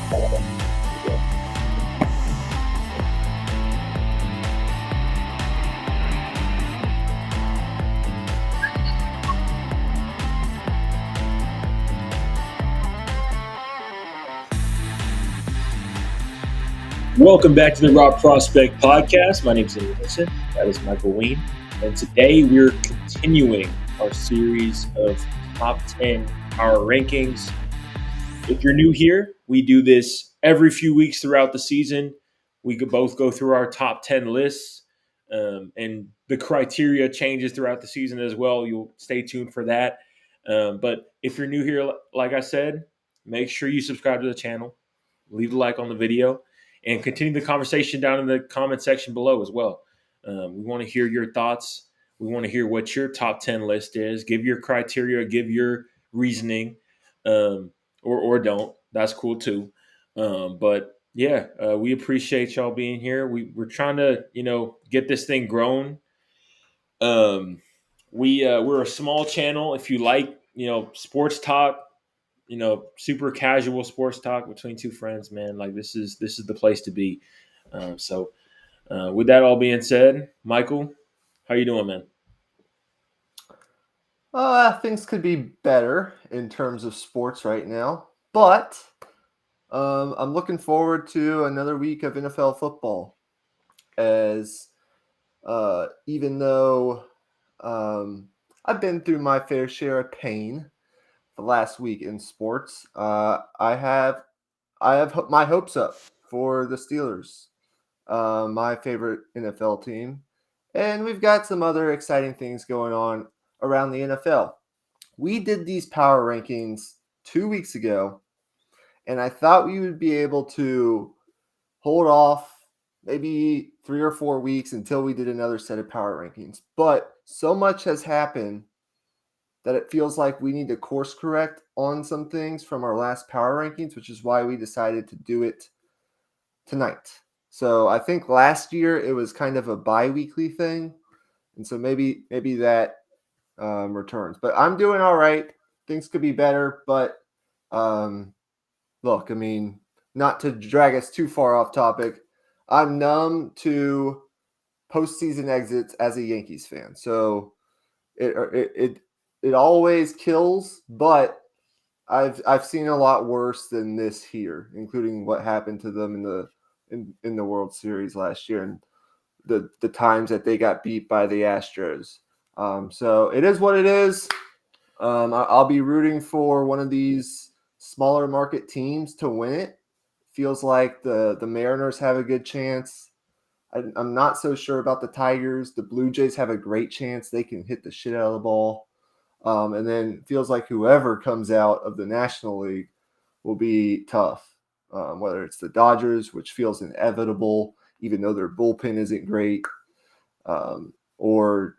Welcome back to the Raw Prospect Podcast. My name is Nixon. That is Michael Wein. And today we're continuing our series of top 10 power rankings. If you're new here, we do this every few weeks throughout the season. We could both go through our top 10 lists, and the criteria changes throughout the season as well. You'll stay tuned for that. But if you're new here, like I said, make sure you subscribe to the channel, leave a like on the video, and continue the conversation down in the comment section below as well. We want to hear your thoughts. We want to hear what your top 10 list is. Give your criteria, give your reasoning, or don't. That's cool too. But yeah, we appreciate y'all being here. We're trying to, get this thing grown. We're a small channel. If you like, sports talk, super casual sports talk between two friends, man. Like this is the place to be. So with that all being said, Michael, how you doing, man? Things could be better in terms of sports right now, but I'm looking forward to another week of NFL football. As even though I've been through my fair share of pain the last week in sports, I have my hopes up for the Steelers, my favorite NFL team, and we've got some other exciting things going on around the NFL. We did these power rankings 2 weeks ago, and I thought we would be able to hold off maybe 3 or 4 weeks until we did another set of power rankings. But so much has happened that it feels like we need to course correct on some things from our last power rankings, which is why we decided to do it tonight. So I think last year it was kind of a bi-weekly thing, and so maybe that returns. But I'm doing all right. Things could be better, but look, I mean, not to drag us too far off topic, I'm numb to postseason exits as a Yankees fan. So it always kills, but I've seen a lot worse than this here, including what happened to them in the World Series last year and the times that they got beat by the Astros. So it is what it is. I'll be rooting for one of these smaller market teams to win it. Feels like the Mariners have a good chance. I'm not so sure about the Tigers. The Blue Jays have a great chance. They can hit the shit out of the ball. And then it feels like whoever comes out of the National League will be tough. Whether it's the Dodgers, which feels inevitable, even though their bullpen isn't great, or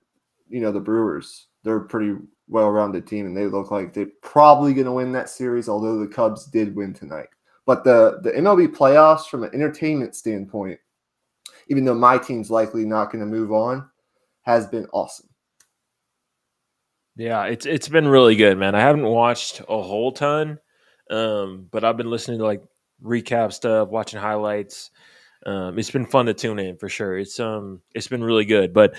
the Brewers. They're a pretty well-rounded team, and they look like they're probably going to win that series, although the Cubs did win tonight. But the MLB playoffs, from an entertainment standpoint, even though my team's likely not going to move on, has been awesome. Yeah, it's been really good, man. I haven't watched a whole ton, but I've been listening to like recap stuff, watching highlights. It's been fun to tune in for sure. It's been really good, but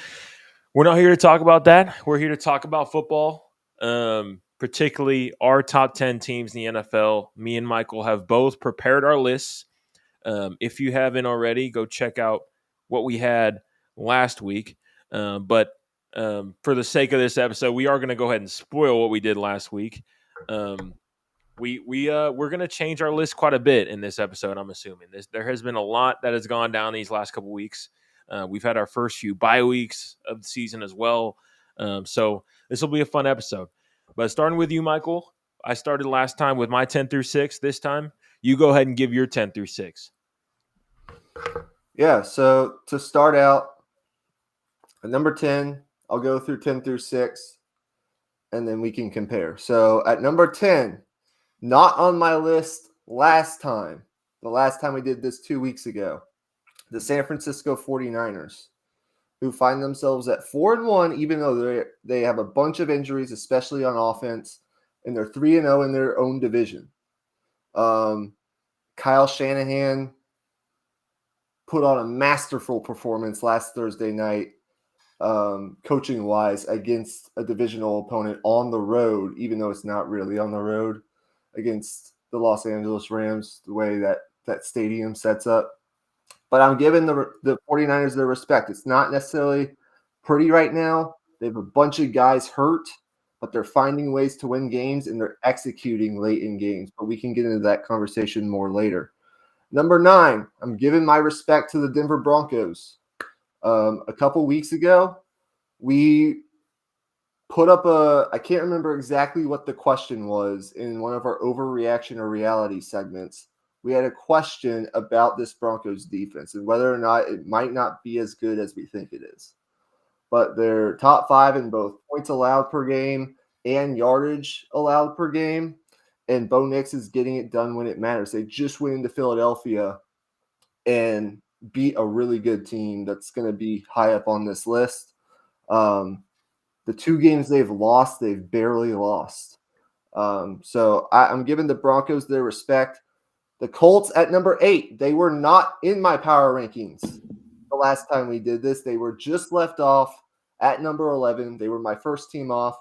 we're not here to talk about that. We're here to talk about football, particularly our top 10 teams in the NFL. Me and Michael have both prepared our lists. If you haven't already, go check out what we had last week. But for the sake of this episode, we are going to go ahead and spoil what we did last week. We're going to change our list quite a bit in this episode. I'm assuming there has been a lot that has gone down these last couple weeks. We've had our first few bye weeks of the season as well. So this will be a fun episode. But starting with you, Michael, I started last time with my 10 through 6. This time, you go ahead and give your 10 through 6. Yeah, so to start out, at number 10, I'll go through 10 through 6, and then we can compare. So at number 10, not on my list the last time we did this 2 weeks ago, the San Francisco 49ers, who find themselves at 4-1, even though they have a bunch of injuries, especially on offense, and they're 3-0 in their own division. Kind Kyle Shanahan put on a masterful performance last Thursday night, coaching-wise, against a divisional opponent on the road, even though it's not really on the road, against the Los Angeles Rams, the way that stadium sets up. But I'm giving the 49ers their respect. It's not necessarily pretty right now. They have a bunch of guys hurt, but they're finding ways to win games, and they're executing late in games. But we can get into that conversation more later. Number 9, I'm giving my respect to the Denver Broncos. A couple weeks ago, we put up I can't remember exactly what the question was in one of our overreaction or reality segments. We had a question about this Broncos defense and whether or not it might not be as good as we think it is. But they're top 5 in both points allowed per game and yardage allowed per game. And Bo Nix is getting it done when it matters. They just went into Philadelphia and beat a really good team that's going to be high up on this list. The 2 games they've lost, they've barely lost. So I'm giving the Broncos their respect. The Colts at number 8, they were not in my power rankings the last time we did this. They were just left off at number 11. They were my first team off,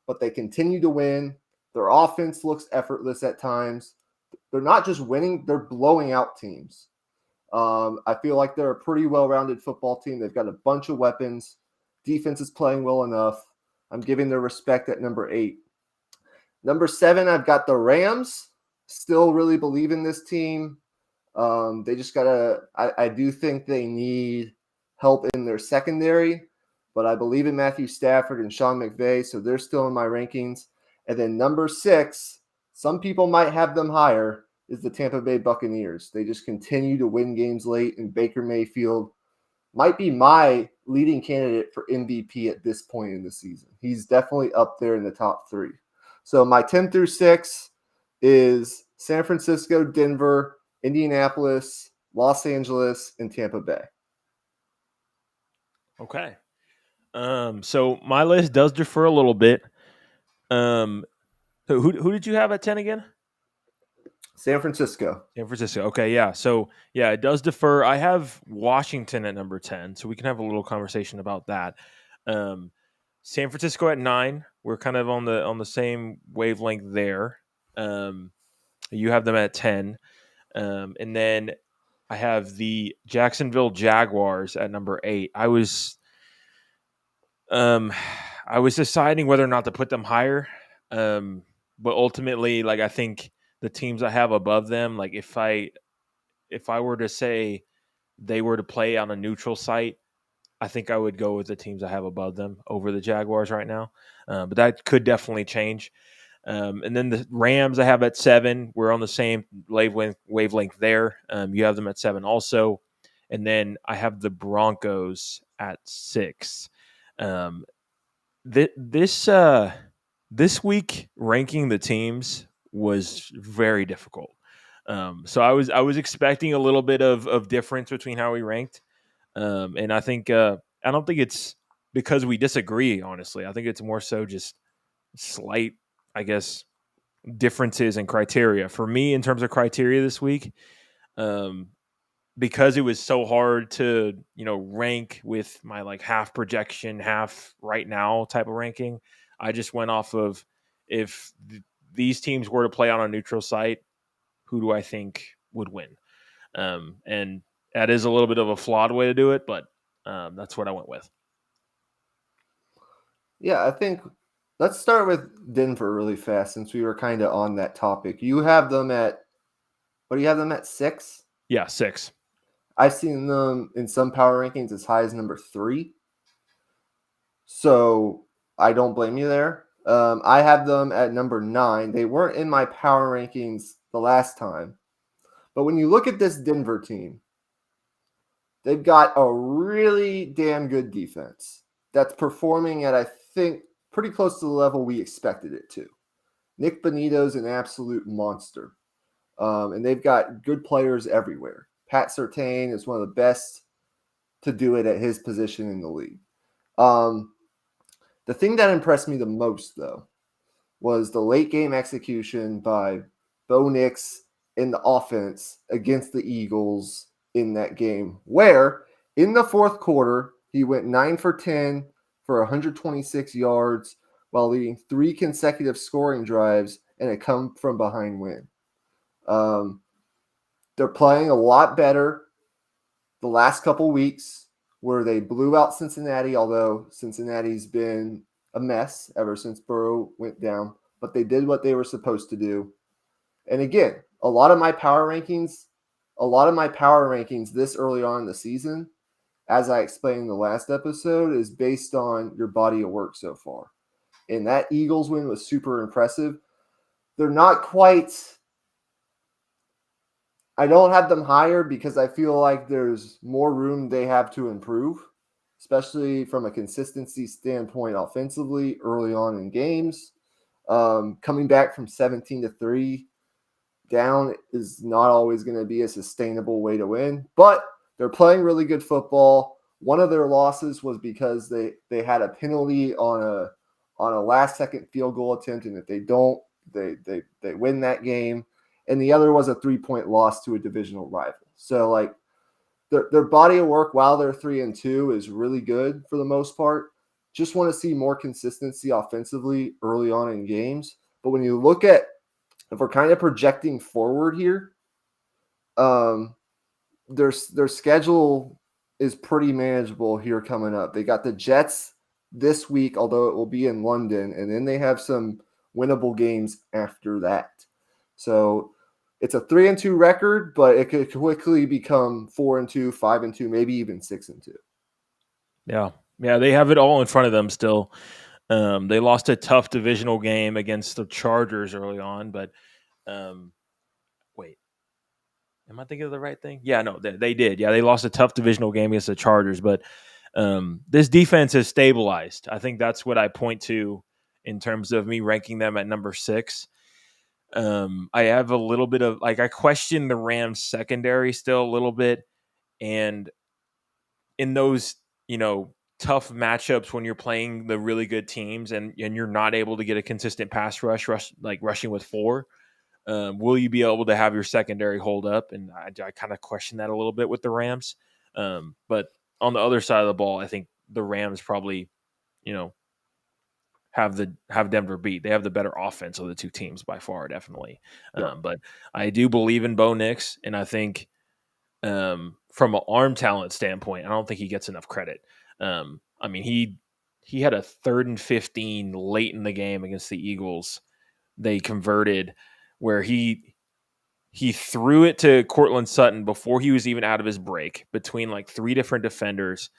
but they continue to win. Their offense looks effortless at times. They're not just winning, they're blowing out teams. I feel like they're a pretty well-rounded football team. They've got a bunch of weapons. Defense is playing well enough. I'm giving their respect at number 8. Number 7, I've got the Rams. Still really believe in this team. They just I do think they need help in their secondary, but I believe in Matthew Stafford and Sean McVay, so they're still in my rankings. And then number 6, some people might have them higher, is the Tampa Bay Buccaneers. They just continue to win games late, and Baker Mayfield might be my leading candidate for MVP at this point in the season. He's definitely up there in the top 3. So my 10 through 6 is San Francisco, Denver, Indianapolis, Los Angeles, and Tampa Bay. Okay. So my list does differ a little bit. Who did you have at 10 again? San Francisco. San Francisco. Okay, yeah. So, yeah, it does differ. I have Washington at number 10, so we can have a little conversation about that. San Francisco at 9. We're kind of on the same wavelength there. You have them at 10. And then I have the Jacksonville Jaguars at number 8. I was deciding whether or not to put them higher. But ultimately, like, I think the teams I have above them, like if I were to say they were to play on a neutral site, I think I would go with the teams I have above them over the Jaguars right now. But that could definitely change. And then the Rams I have at 7. We're on the same wavelength there. You have them at 7 also. And then I have the Broncos at 6. This week ranking the teams was very difficult. So I was expecting a little bit of difference between how we ranked. And I think I don't think it's because we disagree, honestly. I think it's more so just slight, I guess, differences in criteria. For me, in terms of criteria this week, because it was so hard to, rank with my like half projection, half right now type of ranking, I just went off of if these teams were to play on a neutral site, who do I think would win? And that is a little bit of a flawed way to do it, but that's what I went with. Yeah, I think let's start with Denver really fast since we were kind of on that topic. You have them at, what do you have them at, 6? Yeah, 6. I've seen them in some power rankings as high as number 3. So I don't blame you there. I have them at number 9. They weren't in my power rankings the last time. But when you look at this Denver team, they've got a really damn good defense that's performing at, I think, pretty close to the level we expected it to. Nick Bonito's an absolute monster. And they've got good players everywhere. Pat Surtain is one of the best to do it at his position in the league. The thing that impressed me the most, though, was the late game execution by Bo Nix in the offense against the Eagles in that game, where in the fourth quarter, he went 9 for 10 for 126 yards while leading 3 consecutive scoring drives and a come-from-behind win. They're playing a lot better the last couple weeks where they blew out Cincinnati, although Cincinnati's been a mess ever since Burrow went down. But they did what they were supposed to do. And again, a lot of my power rankings this early on in the season, as I explained in the last episode, is based on your body of work so far. And that Eagles win was super impressive. They're not quite – I don't have them higher because I feel like there's more room they have to improve, especially from a consistency standpoint offensively early on in games. Coming back from 17-3 down is not always going to be a sustainable way to win, but they're playing really good football. One of their losses was because they had a penalty on a last-second field goal attempt, and if they don't, they win that game. And the other was a 3-point loss to a divisional rival. So, like, their body of work while they're 3-2 is really good for the most part. Just want to see more consistency offensively early on in games. But when you look at, if we're kind of projecting forward here, their schedule is pretty manageable here coming up. They got the Jets this week, although it will be in London, and then they have some winnable games after that. So it's a 3-2 record, but it could quickly become 4-2, 5-2, maybe even 6-2. Yeah, they have it all in front of them still. They lost a tough divisional game against the Chargers early on, but wait, am I thinking of the right thing? Yeah, no, they did. Yeah, they lost a tough divisional game against the Chargers, but this defense has stabilized. I think that's what I point to in terms of me ranking them at number 6. I have a little bit of, like, I question the Rams secondary still a little bit, and in those, tough matchups when you're playing the really good teams and you're not able to get a consistent pass rush like rushing with 4, will you be able to have your secondary hold up? And I kind of question that a little bit with the Rams. But on the other side of the ball, I think the Rams probably, have Denver beat. They have the better offense of the two teams by far, definitely. Yeah. But I do believe in Bo Nix, and I think from an arm talent standpoint, I don't think he gets enough credit. I mean, he had a 3rd and 15 late in the game against the Eagles. They converted where he threw it to Cortland Sutton before he was even out of his break between like 3 different defenders.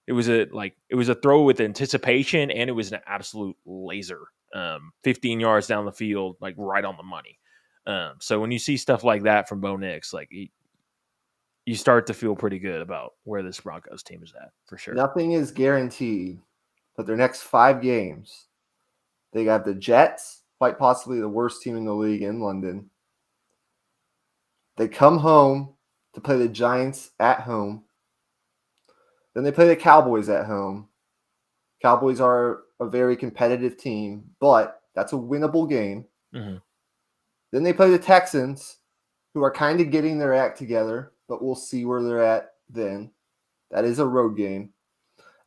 It was a throw with anticipation, and it was an absolute laser. 15 yards down the field, like right on the money. So when you see stuff like that from Bo Nix, like you start to feel pretty good about where this Broncos team is at, for sure. Nothing is guaranteed, but their next 5 games, they got the Jets, quite possibly the worst team in the league in London. They come home to play the Giants at home. Then they play the Cowboys at home. Cowboys are a very competitive team, but that's a winnable game. Mm-hmm. Then they play the Texans, who are kind of getting their act together, but we'll see where they're at then. That is a road game.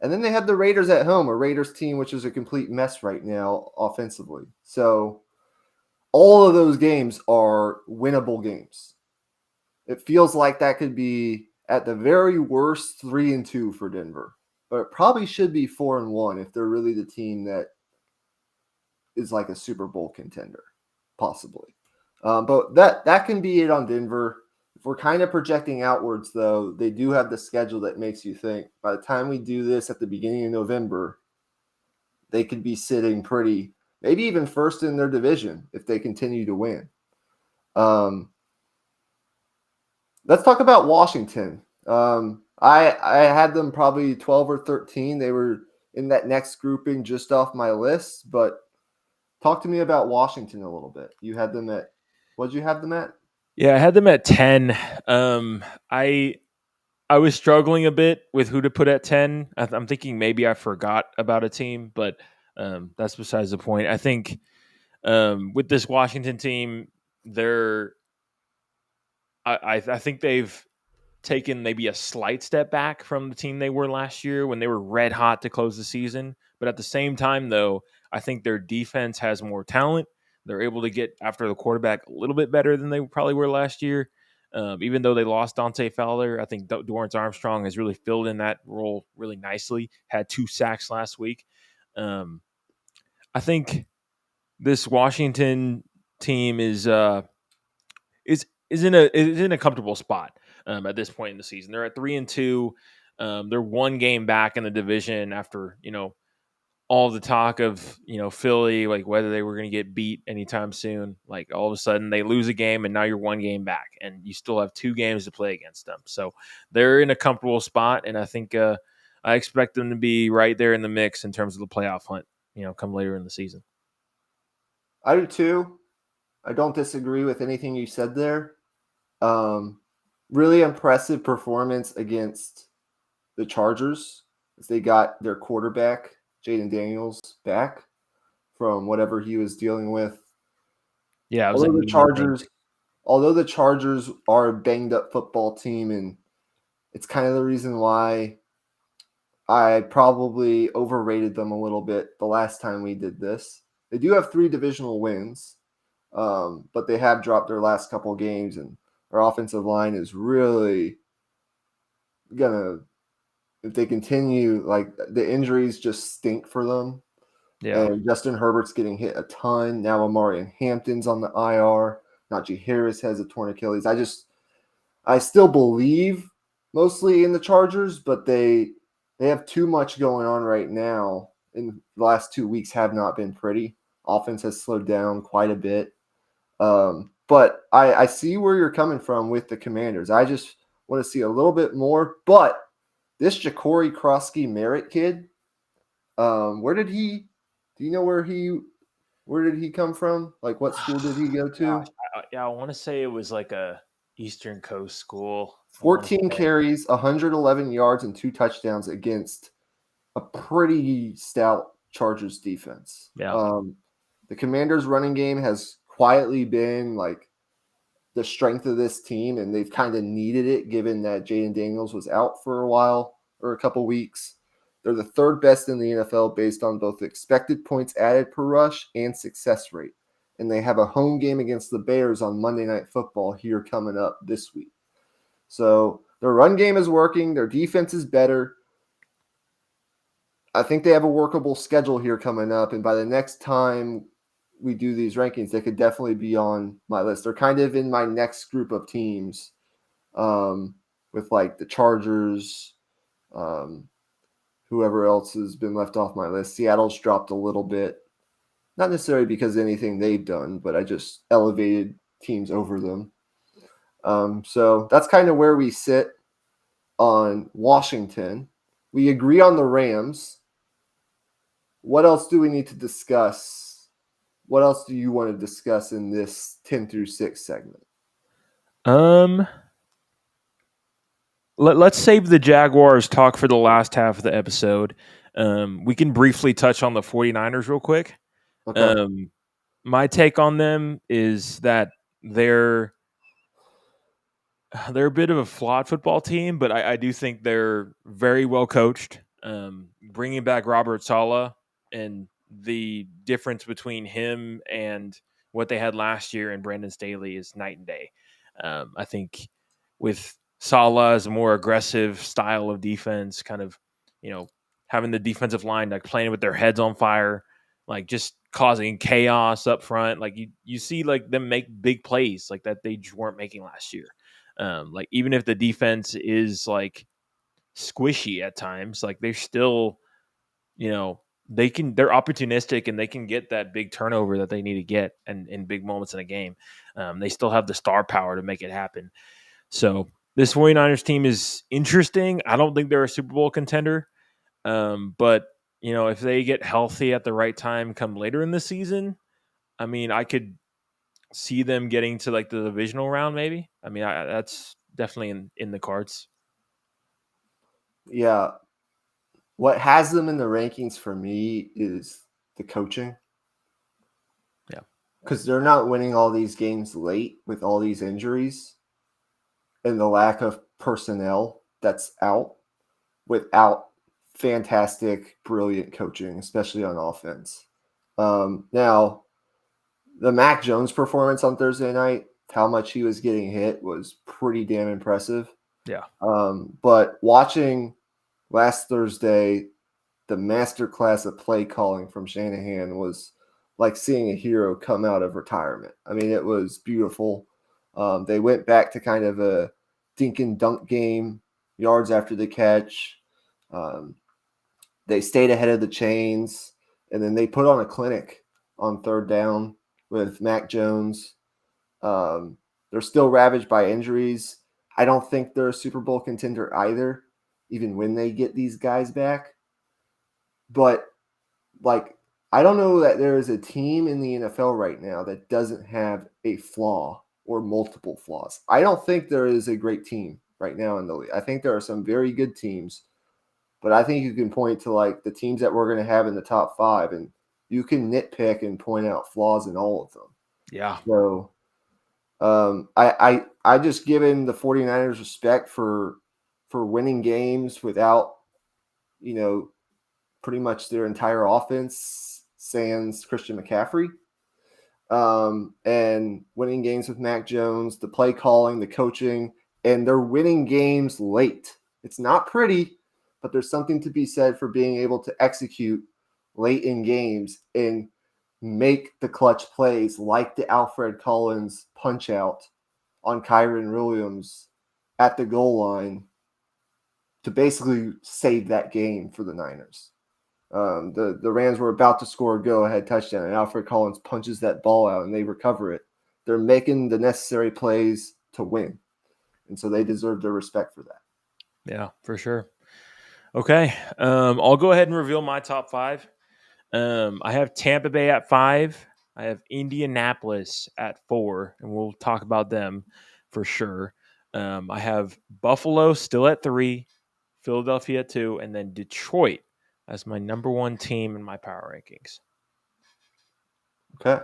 And then they have the Raiders at home, a Raiders team which is a complete mess right now offensively. So all of those games are winnable games. It feels like that could be at the very worst 3-2 for Denver. But it probably should be 4-1 if they're really the team that is like a Super Bowl contender, possibly. But that can be it on Denver. If we're kind of projecting outwards, though, they do have the schedule that makes you think by the time we do this at the beginning of November, they could be sitting pretty, maybe even first in their division if they continue to win. Let's talk about Washington. I had them probably 12 or 13. They were in that next grouping just off my list, but talk to me about Washington a little bit. You had them at, what did you have them at? Yeah, I had them at 10. I was struggling a bit with who to put at 10. I'm thinking maybe I forgot about a team, but that's besides the point. I think with this Washington team, they're I think they've taken maybe a slight step back from the team they were last year when they were red hot to close the season. But at the same time, though, I think their defense has more talent. They're able to get after the quarterback a little bit better than they probably were last year. Even though they lost Dante Fowler, I think Dorrance Armstrong has really filled in that role really nicely. Had 2 sacks last week. I think this Washington team is in a comfortable spot at this point in the season. They're at 3-2. They're 1 game back in the division after all the talk of Philly, like whether they were going to get beat anytime soon. Like all of a sudden they lose a game and now you're 1 game back and you still have 2 games to play against them. So they're in a comfortable spot, and I think I expect them to be right there in the mix in terms of the playoff hunt. Come later in the season. I do too. I don't disagree with anything you said there. Really impressive performance against the Chargers as they got their quarterback, Jaden Daniels, back from whatever he was dealing with. Yeah, it was although the Chargers are a banged up football team, and it's kind of the reason why I probably overrated them a little bit the last time we did this. They do have 3 divisional wins, but they have dropped their last couple of games, and their offensive line is really gonna, if they continue, like the injuries just stink for them. Yeah. And Justin Herbert's getting hit a ton. Now Amari Hampton's on the IR. Najee Harris has a torn Achilles. I still believe mostly in the Chargers, but they have too much going on right now. In the last 2 weeks have not been pretty. Offense has slowed down quite a bit. But I see where you're coming from with the Commanders. I just want to see a little bit more. But this Ja'Cory Krosky Merritt kid, do you know where did he come from? Like what school did he go to? Gosh, I want to say it was like a Eastern Coast school. 14 carries, 111 yards, and 2 touchdowns against a pretty stout Chargers defense. Yeah. The Commanders' running game has quietly been like the strength of this team, and they've kind of needed it given that Jaden Daniels was out for a while or a couple weeks. They're the 3rd best in the NFL based on both expected points added per rush and success rate. And they have a home game against the Bears on Monday Night Football here coming up this week. So their run game is working. Their defense is better. I think they have a workable schedule here coming up. And by the next time we do these rankings, they could definitely be on my list. They're kind of in my next group of teams with like the Chargers, whoever else has been left off my list. Seattle's dropped a little bit. Not necessarily because of anything they've done, but I just elevated teams over them. So that's kind of where we sit on Washington. We agree on the Rams. What else do we need to discuss? What else do you want to discuss in this 10 through 6 segment? Let's save the Jaguars talk for the last half of the episode. We can briefly touch on the 49ers real quick. Okay. My take on them is that they're a bit of a flawed football team, but I do think they're very well coached. Bringing back Robert Saleh and the difference between him and what they had last year and Brandon Staley is night and day. I think with Saleh's more aggressive style of defense, kind of, having the defensive line like playing with their heads on fire, like just causing chaos up front. Like you see like them make big plays like that they just weren't making last year. Like even if the defense is like squishy at times, like they're still, they're opportunistic and they can get that big turnover that they need to get and in big moments in a game. They still have the star power to make it happen. So this 49ers team is interesting. I don't think they're a Super Bowl contender. But if they get healthy at the right time come later in the season, I mean, I could see them getting to like the divisional round maybe. I mean, that's definitely in the cards. Yeah. What has them in the rankings for me is the coaching. Yeah. Because they're not winning all these games late with all these injuries. and the lack of personnel that's out without fantastic, brilliant coaching, especially on offense. Now, the Mac Jones performance on Thursday night, how much he was getting hit was pretty damn impressive. Yeah. But watching last Thursday, the masterclass of play calling from Shanahan was like seeing a hero come out of retirement. I mean, it was beautiful. They went back to kind of a dink and dunk game, yards after the catch. They stayed ahead of the chains, and then they put on a clinic on third down with Mac Jones. They're still ravaged by injuries. I don't think they're a Super Bowl contender either, even when they get these guys back. But, like, I don't know that there is a team in the NFL right now that doesn't have a flaw or multiple flaws. I don't think there is a great team right now in the league. I think there are some very good teams, but I think you can point to, like, the teams that we're going to have in the top 5, and you can nitpick and point out flaws in all of them. Yeah. So I just given the 49ers respect for winning games without, pretty much their entire offense, sans Christian McCaffrey, and winning games with Mac Jones, the play calling, the coaching, and they're winning games late. It's not pretty, but there's something to be said for being able to execute late in games and make the clutch plays like the Alfred Collins punch out on Kyron Williams at the goal line to basically save that game for the Niners. The Rams were about to score a go-ahead touchdown, and Alfred Collins punches that ball out, and they recover it. They're making the necessary plays to win, and so they deserve their respect for that. Yeah, for sure. Okay, I'll go ahead and reveal my top 5. I have Tampa Bay at 5. I have Indianapolis at 4, and we'll talk about them for sure. I have Buffalo still at 3, Philadelphia at 2, and then Detroit as my number 1 team in my power rankings. Okay.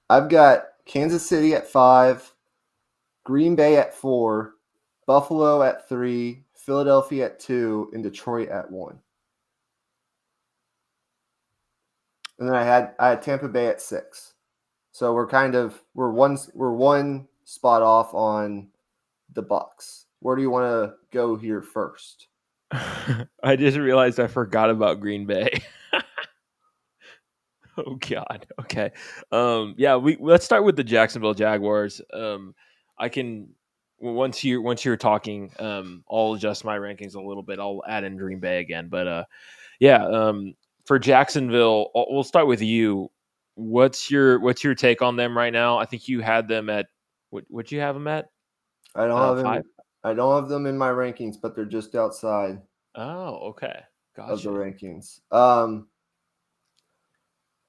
I've got Kansas City at 5, Green Bay at 4, Buffalo at 3, Philadelphia at 2, and Detroit at 1. And then I had Tampa Bay at 6. So we're one spot off on the Bucs. Where do you want to go here first? I just realized I forgot about Green Bay. Oh God. Okay. Yeah, let's start with the Jacksonville Jaguars. I can once you're talking, I'll adjust my rankings a little bit. I'll add in Green Bay again, but yeah, for Jacksonville, we'll start with you. What's your take on them right now? I think you had them at what you have them at? I don't have 5. them. I don't have them in my rankings, but they're just outside Oh, okay, of the gotcha. rankings.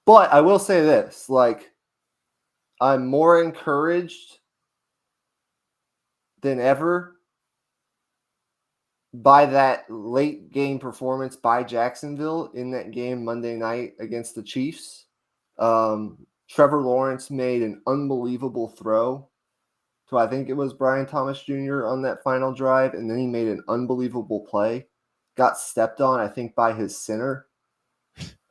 But I will say this: like, I'm more encouraged than ever by that late game performance by Jacksonville in that game Monday night against the Chiefs. Trevor Lawrence made an unbelievable throw to, I think it was Brian Thomas Jr. on that final drive, and then he made an unbelievable play. Got stepped on, I think, by his center.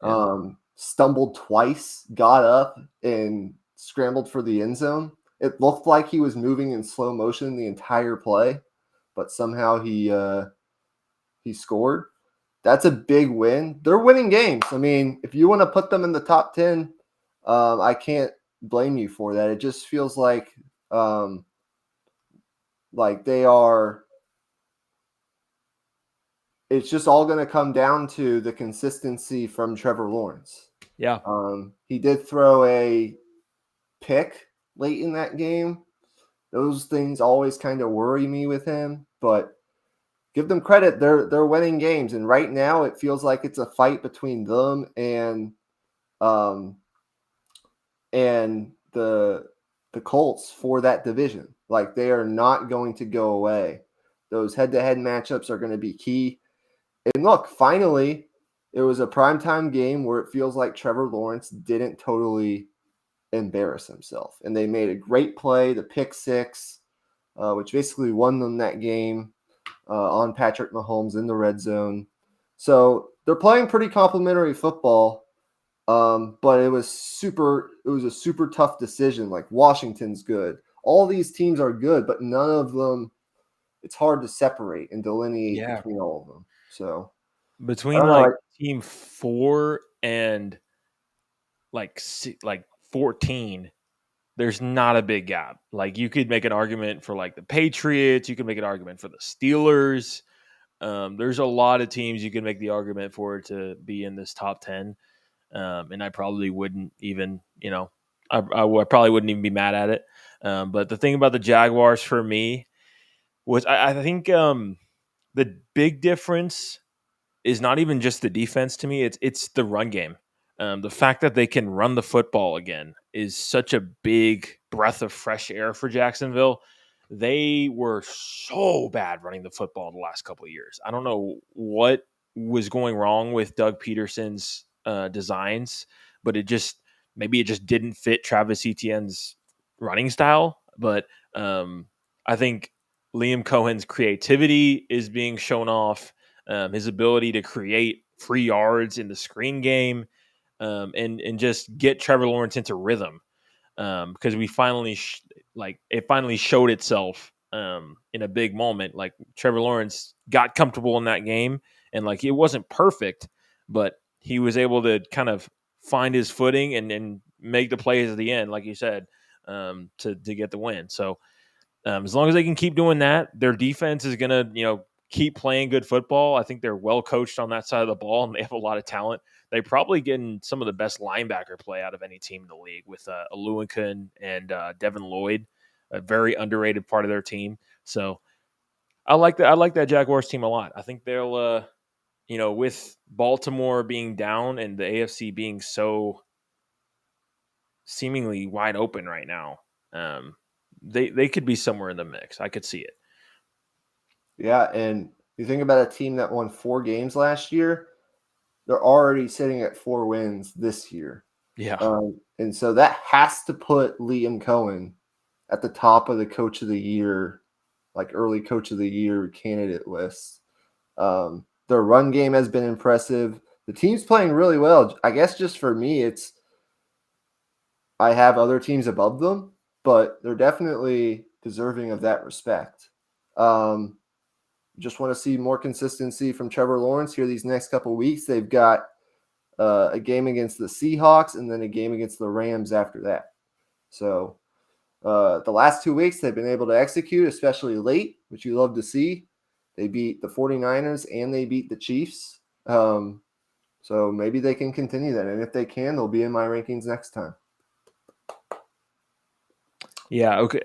Yeah. Stumbled twice, got up, and scrambled for the end zone. It looked like he was moving in slow motion the entire play, but somehow he scored. That's a big win. They're winning games. I mean, if you want to put them in the top 10, I can't blame you for that. It just feels like they are. It's just all going to come down to the consistency from Trevor Lawrence. Yeah. He did throw a pick late in that game. Those things always kind of worry me with him, but give them credit. They're winning games, and right now it feels like it's a fight between them and the Colts for that division. Like, they are not going to go away. Those head-to-head matchups are going to be key. And look, finally, it was a primetime game where it feels like Trevor Lawrence didn't totally embarrass himself. And they made a great play, the pick six. which basically won them that game on Patrick Mahomes in the red zone. So they're playing pretty complimentary football, but it was a super tough decision. Like Washington's good. All these teams are good, but none of them, it's hard to separate and delineate between all of them. So between team 4 and like 14, there's not a big gap. Like you could make an argument for like the Patriots, you could make an argument for the Steelers. There's a lot of teams you can make the argument for to be in this top 10. And I probably wouldn't even, I probably wouldn't even be mad at it. But the thing about the Jaguars for me was I think the big difference is not even just the defense to me. It's the run game. The fact that they can run the football again is such a big breath of fresh air for Jacksonville. They were so bad running the football the last couple of years. I don't know what was going wrong with Doug Peterson's designs, but maybe it just didn't fit Travis Etienne's running style. But I think Liam Cohen's creativity is being shown off. His ability to create free yards in the screen game, and just get Trevor Lawrence into rhythm, because we finally it finally showed itself in a big moment. Like Trevor Lawrence got comfortable in that game, and like it wasn't perfect, but he was able to kind of find his footing and make the plays at the end, like you said, to get the win. So as long as they can keep doing that, their defense is going to, keep playing good football. I think they're well coached on that side of the ball, and they have a lot of talent. They probably getting some of the best linebacker play out of any team in the league with Aluakun and Devin Lloyd, a very underrated part of their team. So I like that. I like that Jaguars team a lot. I think they'll, with Baltimore being down and the AFC being so seemingly wide open right now, they could be somewhere in the mix. I could see it. Yeah, and you think about a team that won 4 games last year, they're already sitting at 4 wins this year. Yeah. And so that has to put Liam Cohen at the top of the coach of the year, like early coach of the year candidate list. Their run game has been impressive. The team's playing really well. I guess just for me, I have other teams above them, but they're definitely deserving of that respect. Just want to see more consistency from Trevor Lawrence here these next couple of weeks. They've got a game against the Seahawks and then a game against the Rams after that. So the last 2 weeks they've been able to execute, especially late, which you love to see. They beat the 49ers and they beat the Chiefs. So maybe they can continue that. And if they can, they'll be in my rankings next time. Yeah. Okay.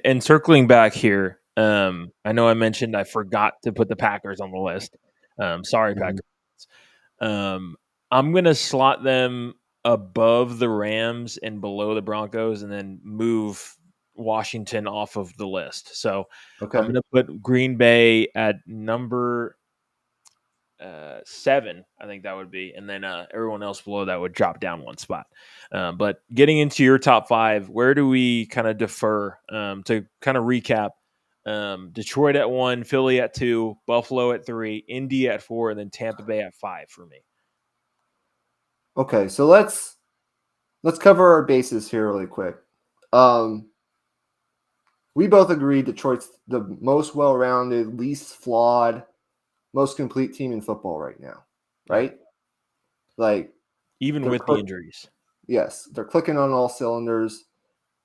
And circling back here, I know I mentioned I forgot to put the Packers on the list. Sorry, Packers. I'm gonna slot them above the Rams and below the Broncos, and then move Washington off of the list. So I'm gonna put Green Bay at number 7, I think that would be, and then everyone else below that would drop down one spot. But getting into your top 5, where do we kind of defer? To kind of recap, Detroit at 1, Philly at 2, Buffalo at 3, Indy at 4, and then Tampa Bay at 5 for me. Okay, so let's cover our bases here really quick. We both agree Detroit's the most well-rounded, least flawed, most complete team in football right now, right? Yeah. Like even with the injuries. Yes, they're clicking on all cylinders,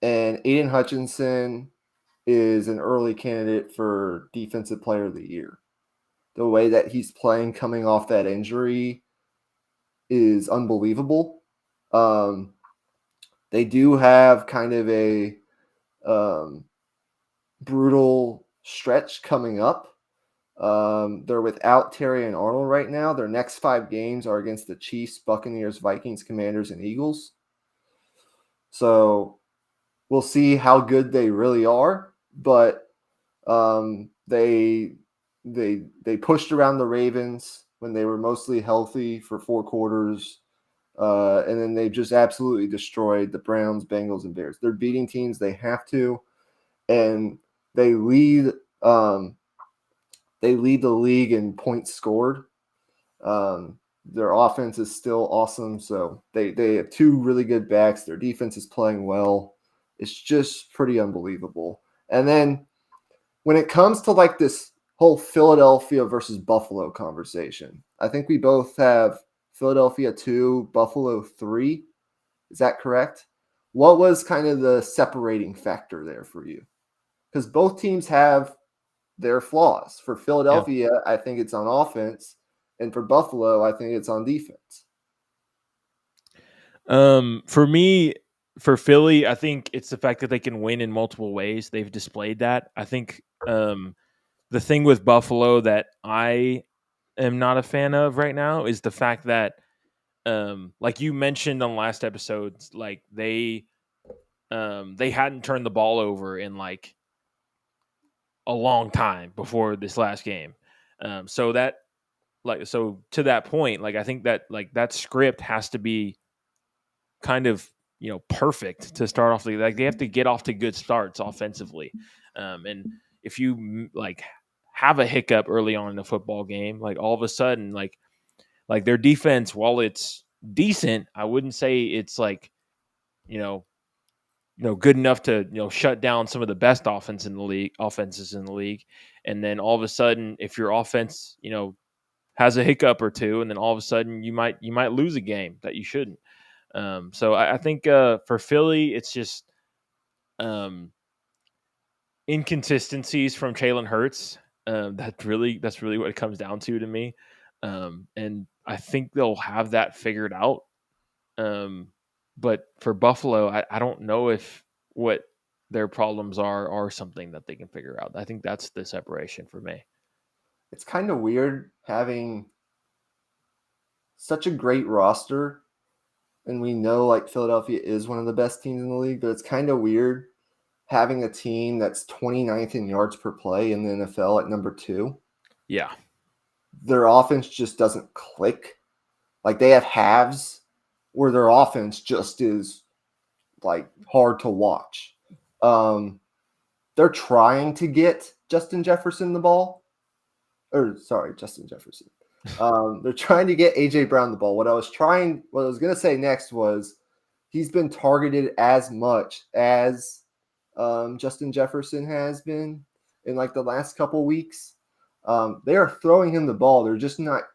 and Aiden Hutchinson is an early candidate for Defensive Player of the Year. The way that he's playing coming off that injury is unbelievable. They do have kind of a brutal stretch coming up. They're without Terry and Arnold right now. Their next 5 games are against the Chiefs, Buccaneers, Vikings, Commanders, and Eagles. So we'll see how good they really are. But they pushed around the Ravens when they were mostly healthy for 4 quarters. And then they've just absolutely destroyed the Browns, Bengals, and Bears. They're beating teams they have to. And They lead the league in points scored. Their offense is still awesome. So they have two really good backs. Their defense is playing well. It's just pretty unbelievable. And then when it comes to like this whole Philadelphia versus Buffalo conversation, I think we both have Philadelphia 2, Buffalo 3. Is that correct? What was kind of the separating factor there for you? Because both teams have their flaws. For Philadelphia, I think it's on offense. And for Buffalo, I think it's on defense. For me, for Philly, I think it's the fact that they can win in multiple ways. They've displayed that. I think the thing with Buffalo that I am not a fan of right now is the fact that, like you mentioned on last episodes, like they hadn't turned the ball over in like a long time before this last game. So to that point, like I think that like that script has to be kind of perfect to start off. Like they have to get off to good starts offensively, and if you like have a hiccup early on in the football game, like all of a sudden, like their defense, while it's decent, I wouldn't say it's like good enough to shut down some of the best offenses in the league, and then all of a sudden, if your offense has a hiccup or two, and then all of a sudden you might lose a game that you shouldn't. So I think for Philly, it's just inconsistencies from Jalen Hurts. That's really what it comes down to me. And I think they'll have that figured out. But for Buffalo, I don't know if what their problems are something that they can figure out. I think that's the separation for me. It's kind of weird having such a great roster, and we know like Philadelphia is one of the best teams in the league, but it's kind of weird having a team that's 29th in yards per play in the NFL at number 2. Yeah. Their offense just doesn't click. Like they have halves where their offense just is like hard to watch. They're trying to get Justin Jefferson the ball. Justin Jefferson. They're trying to get AJ Brown the ball. What I was going to say next was he's been targeted as much as Justin Jefferson has been in like the last couple weeks. They are throwing him the ball. They're just not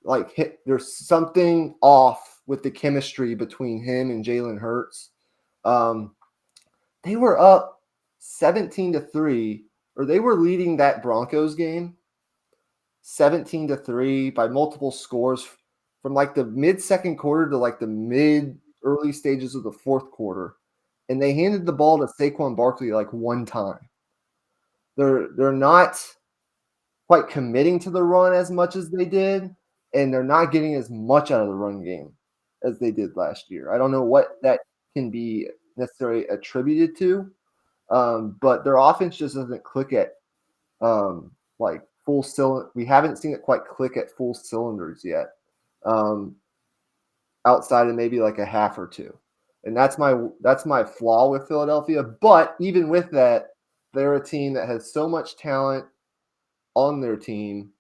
like there's something off with the chemistry between him and Jalen Hurts. They were up 17-3, or they were leading that Broncos game 17-3 by multiple scores from like the mid-second quarter to like the mid-early stages of the fourth quarter. And they handed the ball to Saquon Barkley like one time. They're not quite committing to the run as much as they did, and they're not getting as much out of the run game as they did last year. I don't know what that can be necessarily attributed to, but their offense just doesn't click at like full cylinder. We haven't seen it quite click at full cylinders yet, outside of maybe like a half or two. And that's my flaw with Philadelphia. But even with that, they're a team that has so much talent on their team,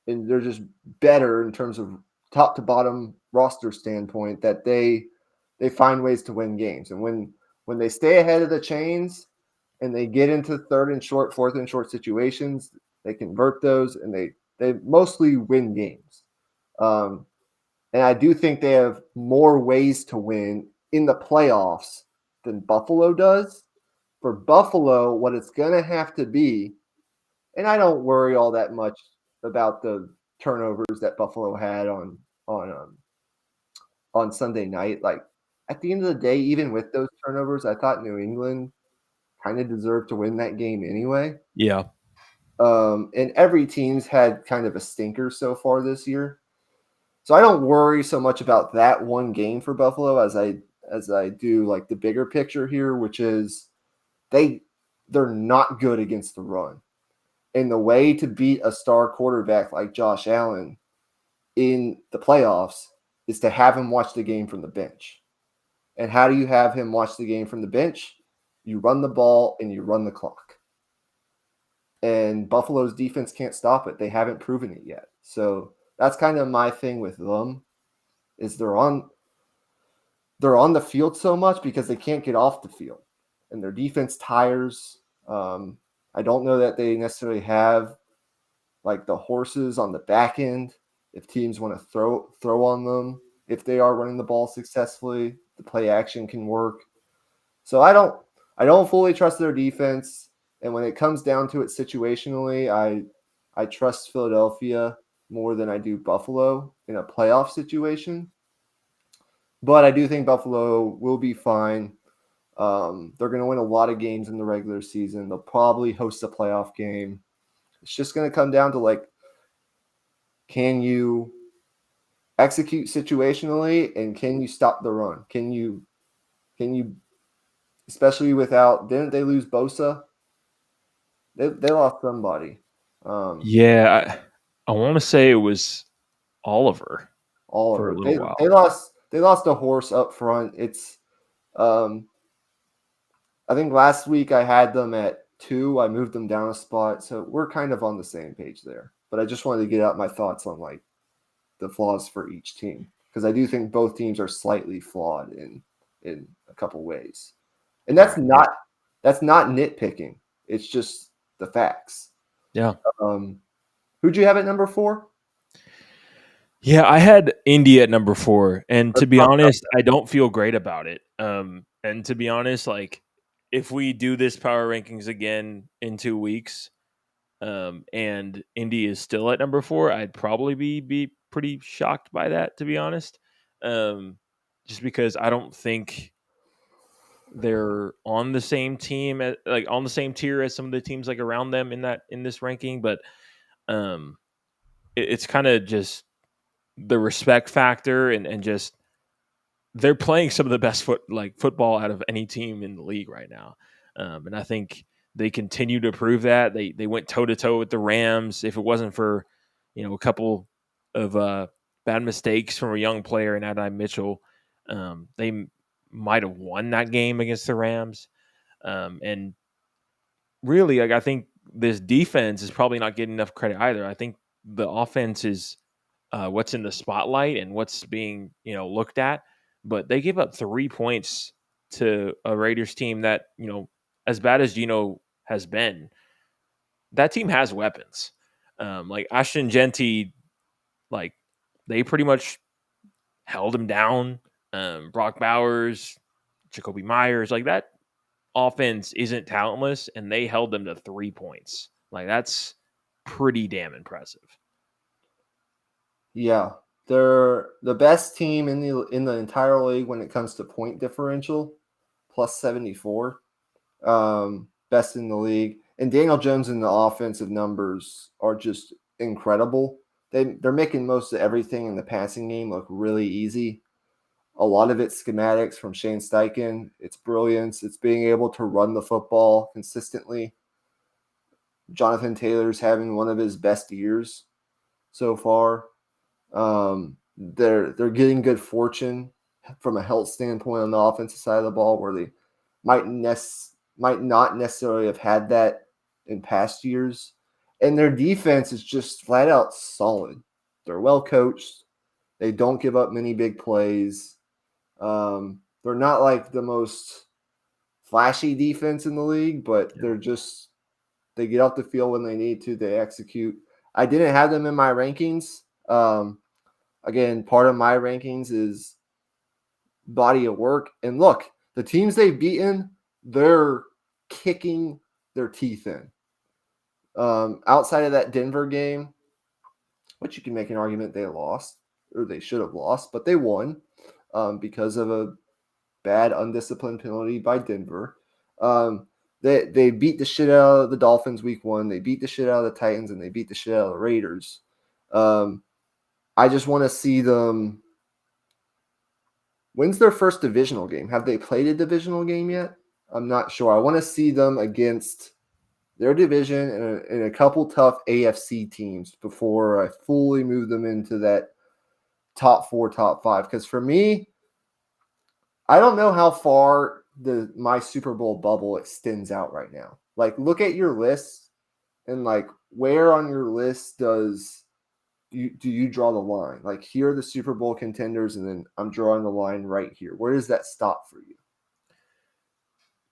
and they're just better in terms of top to bottom roster standpoint that they find ways to win games. And when they stay ahead of the chains and they get into third and short, fourth and short situations, they convert those and they mostly win games. And I do think they have more ways to win in the playoffs than Buffalo does. For Buffalo, what it's going to have to be, and I don't worry all that much about the turnovers that Buffalo had on Sunday night. Like at the end of the day, even with those turnovers, I thought New England kind of deserved to win that game anyway. Yeah. And every team's had kind of a stinker so far this year. So I don't worry so much about that one game for Buffalo as I do like the bigger picture here, which is they're not good against the run. And the way to beat a star quarterback like Josh Allen in the playoffs is to have him watch the game from the bench. And how do you have him watch the game from the bench? You run the ball and you run the clock. and Buffalo's defense can't stop it. They haven't proven it yet. So that's kind of my thing with them, is they're on the field so much because they can't get off the field, and their defense tires. I don't know that they necessarily have like the horses on the back end if teams want to throw on them. If they are running the ball successfully, the play action can work. So I don't fully trust their defense, and when it comes down to it situationally, I trust Philadelphia more than I do Buffalo in a playoff situation. But I do think Buffalo will be fine. They're going to win a lot of games in the regular season. They'll probably host a playoff game. It's just going to come down to like, can you execute situationally, and can you stop the run? Can you, especially without, didn't they lose Bosa? They lost somebody. Yeah, I want to say it was Oliver for a Oliver. little while. They lost a horse up front. It's I think last week I had them at 2. I moved them down a spot, so we're kind of on the same page there. But I just wanted to get out my thoughts on like the flaws for each team, because I do think both teams are slightly flawed in a couple ways, and that's not nitpicking. It's just the facts. Yeah. Who'd you have at number 4? Yeah, I had Indy at number 4, and to be honest, I don't feel great about it. And to be honest, like if we do this power rankings again in 2 weeks, and Indy is still at number 4, I'd probably be pretty shocked by that, to be honest. Just because I don't think they're on the same team, like on the same tier as some of the teams like around them in this ranking, but it's kind of just the respect factor and just they're playing some of the best football out of any team in the league right now, and I think they continue to prove that. They went toe to toe with the Rams. If it wasn't for a couple of bad mistakes from a young player in Adai Mitchell, they might have won that game against the Rams. And really, like I think this defense is probably not getting enough credit either. I think the offense is what's in the spotlight and what's being looked at, but they gave up 3 points to a Raiders team that as bad as Geno has been, that team has weapons. Like Ashton Genty, like they pretty much held him down. Brock Bowers, Jacoby Myers, like that offense isn't talentless, and they held them to 3 points. Like that's pretty damn impressive. Yeah, they're the best team in the entire league when it comes to point differential, plus 74. Best in the league. And Daniel Jones in the offensive numbers are just incredible. They're making most of everything in the passing game look really easy. A lot of it's schematics from Shane Steichen. It's brilliance. It's being able to run the football consistently. Jonathan Taylor's having one of his best years so far. They're getting good fortune from a health standpoint on the offensive side of the ball, where they might not necessarily have had that in past years. And their defense is just flat out solid. They're well coached. They don't give up many big plays. They're not like the most flashy defense in the league, but they get off the field when they need to. They execute. I didn't have them in my rankings. Again, part of my rankings is body of work. And look, the teams they've beaten, they're kicking their teeth in. Outside of that Denver game, which you can make an argument they lost, or they should have lost, but they won because of a bad undisciplined penalty by Denver. They beat the shit out of the Dolphins week 1. They beat the shit out of the Titans, and they beat the shit out of the Raiders. I just want to see them. When's their first divisional game? Have they played a divisional game yet? I'm not sure. I want to see them against their division and a couple tough AFC teams before I fully move them into that top 4, top 5. Because for me, I don't know how far my Super Bowl bubble extends out right now. Like, look at your list And like, where on your list do you draw the line? Like, here are the Super Bowl contenders, and then I'm drawing the line right here. Where does that stop for you?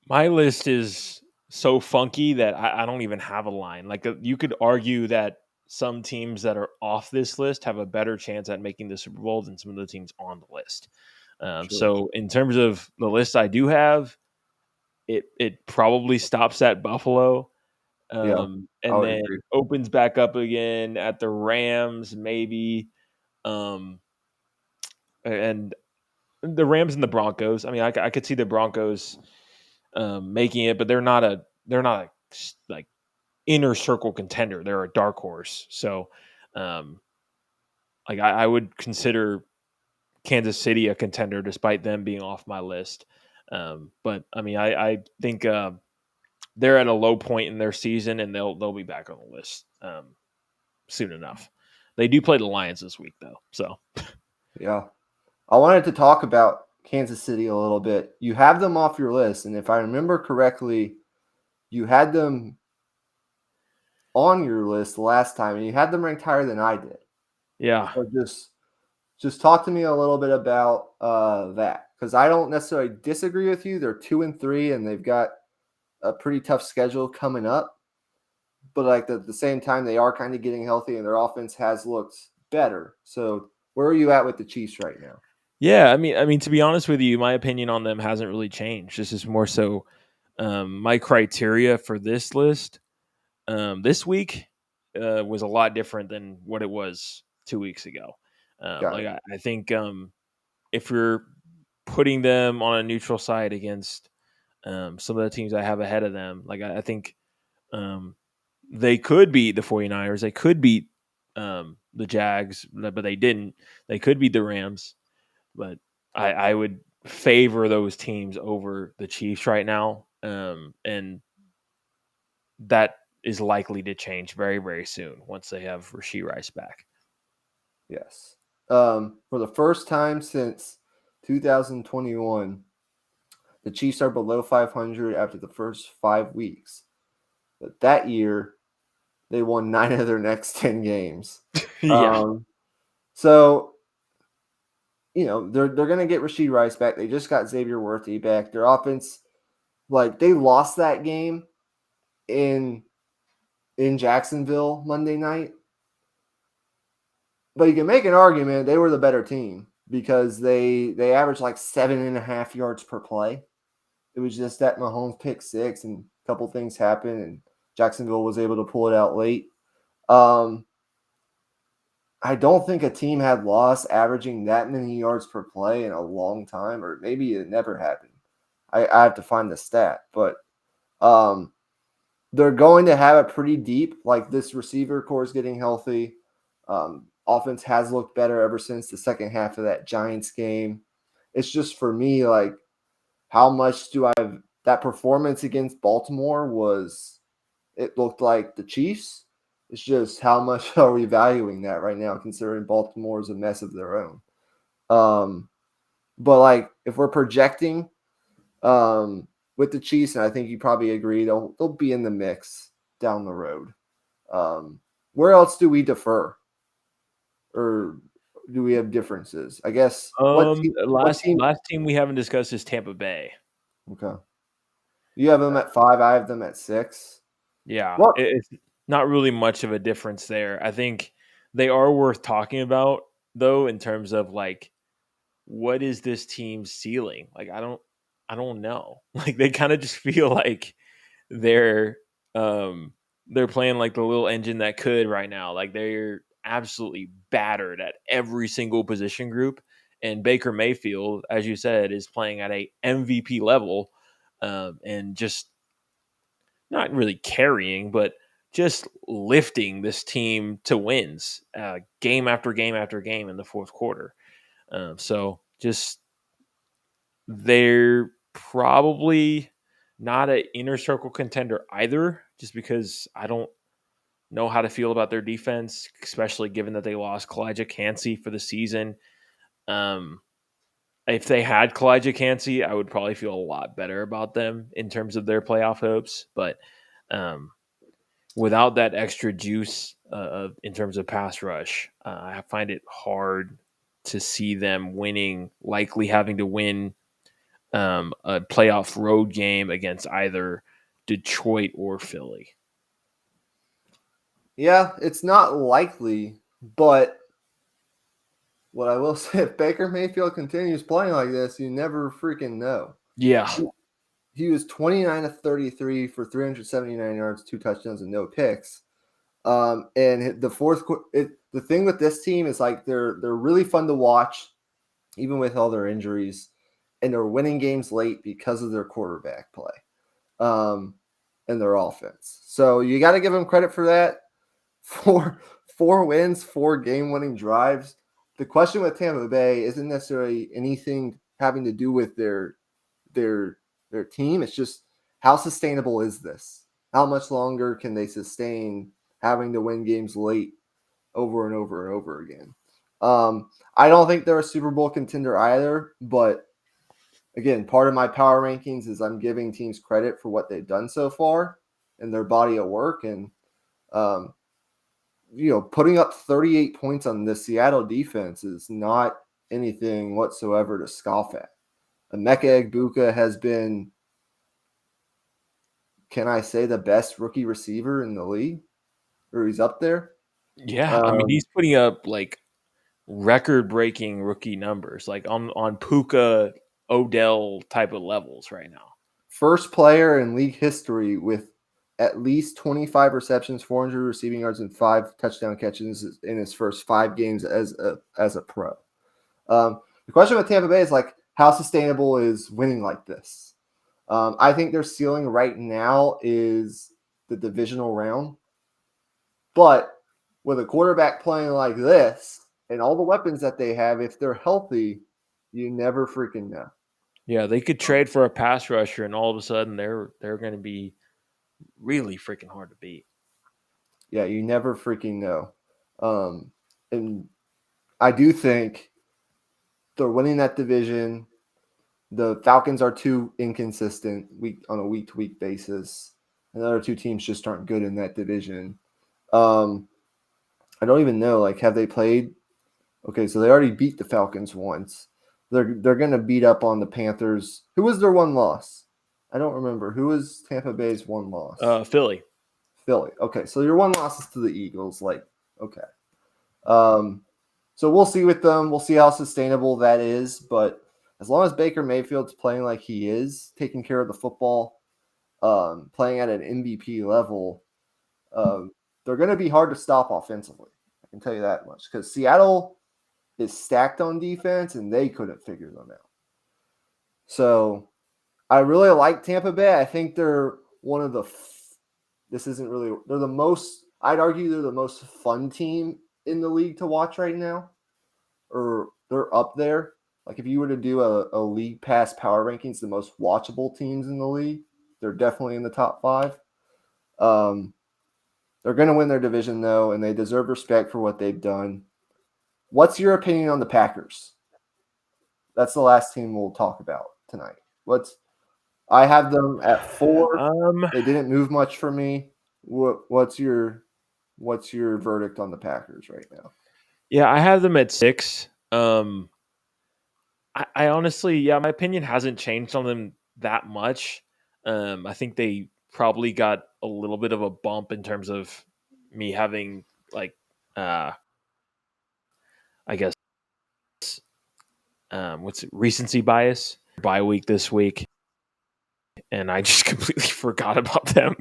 My list is so funky that I don't even have a line. Like you could argue that some teams that are off this list have a better chance at making the Super Bowl than some of the teams on the list. Sure. So in terms of the list I do have, it probably stops at Buffalo, Yeah, I and would then agree. opens back up again at the Rams, maybe, um, and the Rams and the Broncos. I mean, I could see the Broncos making it, but they're not a like inner circle contender. They're a dark horse. So, um, like I would consider Kansas City a contender despite them being off my list. But I mean, I think they're at a low point in their season, and they'll be back on the list soon enough. They do play the Lions this week, though. So Yeah. I wanted to talk about Kansas City a little bit. You have them off your list, and if I remember correctly, you had them on your list last time, and you had them ranked higher than I did. yeah, So just talk to me a little bit about that, because I don't necessarily disagree with you. They're 2-3, and they've got a pretty tough schedule coming up. But like at the same time, they are kind of getting healthy, and their offense has looked better. So where are you at with the Chiefs right now? yeah. I mean, to be honest with you, my opinion on them hasn't really changed. This is more so my criteria for this list. This week was a lot different than what it was 2 weeks ago. Got Like it. I think if you're putting them on a neutral side against some of the teams I have ahead of them, like I think um, they could beat the 49ers. They could beat the Jags, but they didn't. They could beat the Rams, but I would favor those teams over the Chiefs right now. And that is likely to change very, very soon once they have Rashee Rice back. Yes. For the first time since 2021, the Chiefs are below 500 after the first 5 weeks. But that year, they won 9 of their next 10 games. Yeah. Um, so, they're going to get Rashee Rice back. They just got Xavier Worthy back. Their offense, like, they lost that game in Jacksonville Monday night. But you can make an argument they were the better team because they averaged like 7.5 yards per play. It was just that Mahomes picked six and a couple things happened, and Jacksonville was able to pull it out late. I don't think a team had lost averaging that many yards per play in a long time, or maybe it never happened. I have to find the stat, but they're going to have it pretty deep. Like, this receiver core is getting healthy. Offense has looked better ever since the second half of that Giants game. It's just, for me, like, how much do I have that performance against Baltimore it looked like the Chiefs. It's just how much are we valuing that right now, considering Baltimore is a mess of their own. But like, if we're projecting with the Chiefs, and I think you probably agree, they'll be in the mix down the road. Where else do we defer, or do we have differences? I guess what team? Last team we haven't discussed is Tampa Bay. Okay, you have them at 5. I have them at 6. Yeah, What? it's not really much of a difference there. I think they are worth talking about though, in terms of like what is this team's ceiling? Like I don't know. Like they kind of just feel like they're they're playing like the little engine that could right now. Like they're absolutely battered at every single position group. And Baker Mayfield, as you said, is playing at a MVP level, and just not really carrying, but just lifting this team to wins, game after game after game in the fourth quarter. So just they're probably not an inner circle contender either, just because I don't know how to feel about their defense, especially given that they lost Kalijah Cansey for the season. Um, if they had Kalijah Cansey, I would probably feel a lot better about them in terms of their playoff hopes. But um, without that extra juice in terms of pass rush, I find it hard to see them winning, likely having to win a playoff road game against either Detroit or Philly. Yeah, it's not likely, but what I will say, if Baker Mayfield continues playing like this, you never freaking know. Yeah. He was 29 of 33 for 379 yards, 2 touchdowns, and no picks. And the the thing with this team is like they're really fun to watch, even with all their injuries, and they're winning games late because of their quarterback play, and their offense. So you got to give them credit for that. Four wins, 4 game-winning drives. The question with Tampa Bay isn't necessarily anything having to do with their team. It's just how sustainable is this? How much longer can they sustain having to win games late over and over and over again? I don't think they're a Super Bowl contender either, but again, part of my power rankings is I'm giving teams credit for what they've done so far and their body of work. And, putting up 38 points on the Seattle defense is not anything whatsoever to scoff at. Emeka Egbuka has been, can I say, the best rookie receiver in the league? Or he's up there. Yeah. I mean, he's putting up like record-breaking rookie numbers, like on Puka Odell type of levels right now. First player in league history with at least 25 receptions, 400 receiving yards, and 5 touchdown catches in his first 5 games as a pro. The question with Tampa Bay is like, how sustainable is winning like this? I think their ceiling right now is the divisional round. But with a quarterback playing like this and all the weapons that they have, if they're healthy, you never freaking know. Yeah, they could trade for a pass rusher, and all of a sudden they're going to be really freaking hard to beat. Yeah, you never freaking know. And I do think they're winning that division. The Falcons are too inconsistent on a week-to-week basis. And the other 2 teams just aren't good in that division. I don't even know, like, have they played? Okay, so they already beat the Falcons once. They're going to beat up on the Panthers. Who was their one loss? I don't remember. Who was Tampa Bay's one loss? Philly. Philly. Okay, so your one loss is to the Eagles. Like, okay. So we'll see with them. We'll see how sustainable that is. But as long as Baker Mayfield's playing like he is, taking care of the football, playing at an MVP level, they're going to be hard to stop offensively. I can tell you that much. Because Seattle is stacked on defense, and they couldn't figure them out. So I really like Tampa Bay. I think they're one of the they're the most, I'd argue they're the most fun team in the league to watch right now, or they're up there. Like if you were to do a league pass power rankings, the most watchable teams in the league, they're definitely in the top 5. They're going to win their division though, and they deserve respect for what they've done. What's your opinion on the Packers? That's the last team we'll talk about tonight. I have them at 4. They didn't move much for me. What's your verdict on the Packers right now? Yeah, I have them at 6. I honestly, my opinion hasn't changed on them that much. I think they probably got a little bit of a bump in terms of me having like, I guess, what's it, recency bias. Bye week this week, and I just completely forgot about them.